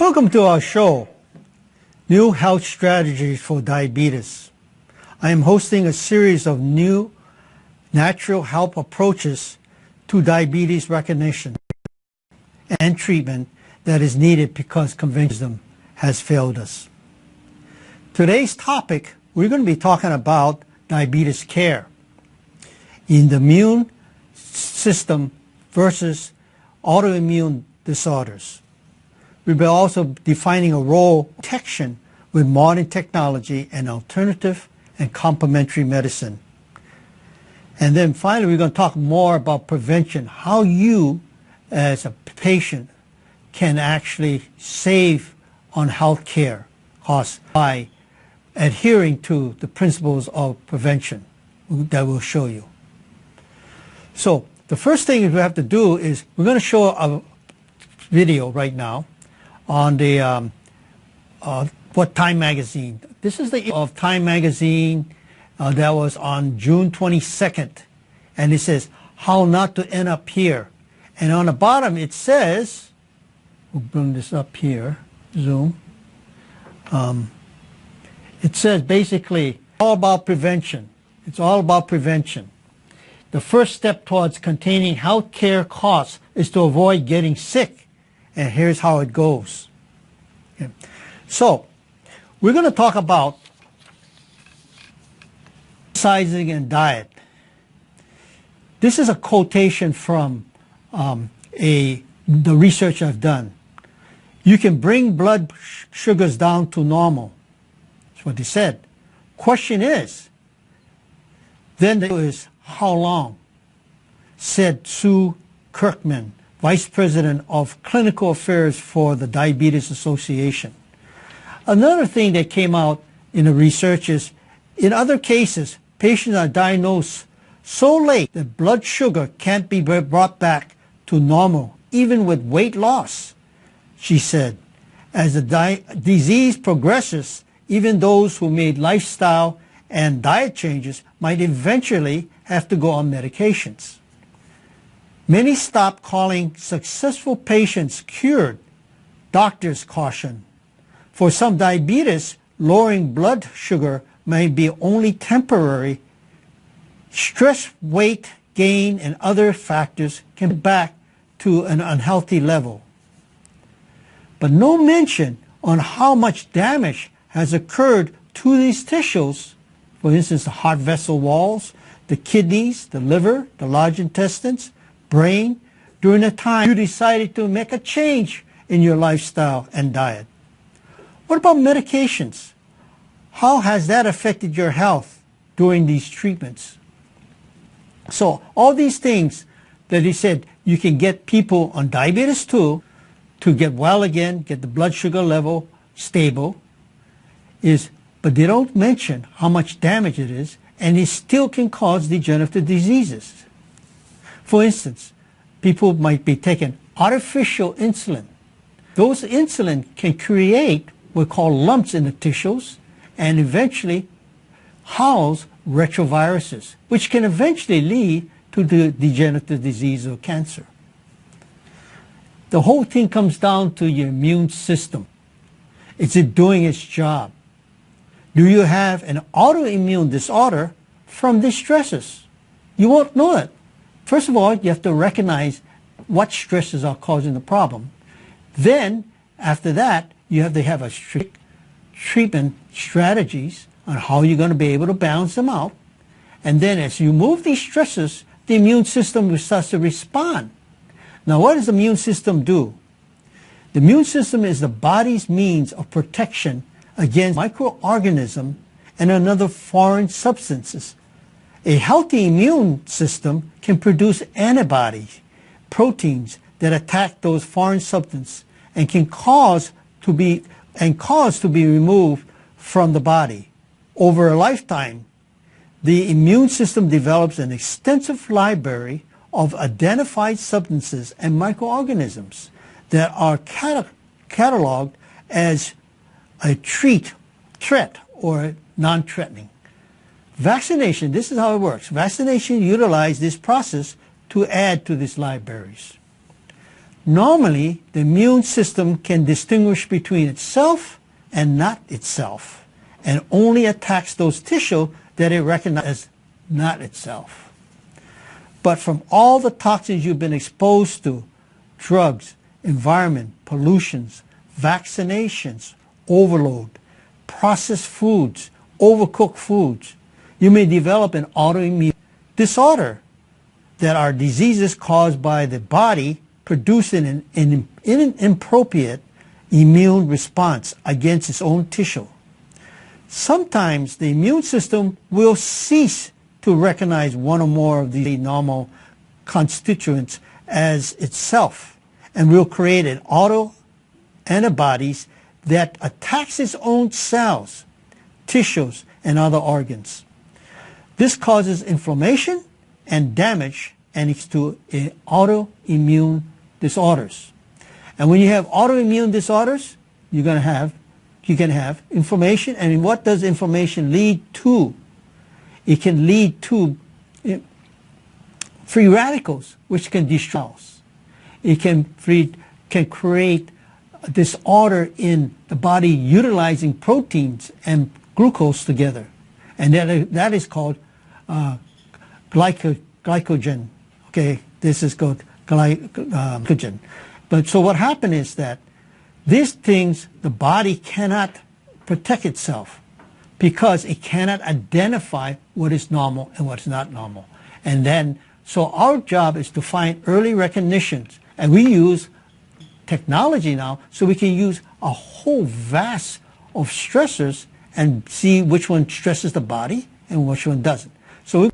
Welcome to our show, New Health Strategies for Diabetes. I am hosting a series of new natural health approaches to diabetes recognition and treatment that is needed because conventional has failed us. Today's topic, we're going to be talking about diabetes care in the immune system versus autoimmune disorders. We'll be also defining a role of protection with modern technology and alternative and complementary medicine. And then finally, we're going to talk more about prevention, how you as a patient can actually save on health care costs by adhering to the principles of prevention that we'll show you. So the first thing we have to do is we're going to show a video right now on the Time magazine. This is the of Time magazine that was on June 22nd, and it says how not to end up here. And on the bottom it says, we'll bring this up here, zoom. It says basically all about prevention. It's all about prevention. The first step towards containing health care costs is to avoid getting sick. And here's how it goes. Okay. So, we're going to talk about exercising and diet. This is a quotation from the research I've done. You can bring blood sugars down to normal. That's what they said. Question is, then there is how long? Said Sue Kirkman, Vice President of Clinical Affairs for the Diabetes Association. Another thing that came out in the research is, in other cases, patients are diagnosed so late that blood sugar can't be brought back to normal, even with weight loss, she said. As the disease progresses, even those who made lifestyle and diet changes might eventually have to go on medications. Many stop calling successful patients cured, doctors caution. For some diabetes, lowering blood sugar may be only temporary. Stress, weight gain, and other factors can be back to an unhealthy level. But no mention on how much damage has occurred to these tissues, for instance, the heart vessel walls, the kidneys, the liver, the large intestines, brain, during the time you decided to make a change in your lifestyle and diet. What about medications? How has that affected your health during these treatments? So all these things that he said, you can get people on diabetes too to get well again, get the blood sugar level stable, but they don't mention how much damage it is, and it still can cause degenerative diseases. For instance, people might be taking artificial insulin. Those insulin can create what we call lumps in the tissues and eventually house retroviruses, which can eventually lead to the degenerative disease or cancer. The whole thing comes down to your immune system. Is it doing its job? Do you have an autoimmune disorder from these stresses? You won't know it. First of all, you have to recognize what stresses are causing the problem. Then, after that, you have to have a strict treatment strategies on how you're going to be able to balance them out. And then as you move these stresses, the immune system starts to respond. Now, what does the immune system do? The immune system is the body's means of protection against microorganisms and other foreign substances. A healthy immune system can produce antibodies, proteins that attack those foreign substances and can cause to be removed from the body. Over a lifetime, the immune system develops an extensive library of identified substances and microorganisms that are cataloged as a threat or non-threatening. Vaccination, this is how it works. Vaccination utilizes this process to add to these libraries. Normally, the immune system can distinguish between itself and not itself, and only attacks those tissues that it recognizes as not itself. But from all the toxins you've been exposed to, drugs, environment, pollutions, vaccinations, overload, processed foods, overcooked foods, you may develop an autoimmune disorder that are diseases caused by the body producing an inappropriate immune response against its own tissue. Sometimes the immune system will cease to recognize one or more of the normal constituents as itself and will create an autoantibodies that attacks its own cells, tissues, and other organs. This causes inflammation and damage and leads to autoimmune disorders. And when you have autoimmune disorders, you can have inflammation. And what does inflammation lead to? It can lead to free radicals, which can destroy cells. It can create disorder in the body utilizing proteins and glucose together, and that is called glycogen. Okay, this is called glycogen. But so what happened is that these things, the body cannot protect itself because it cannot identify what is normal and what is not normal. And then, so our job is to find early recognitions, and we use technology now so we can use a whole vast of stressors and see which one stresses the body and which one doesn't. So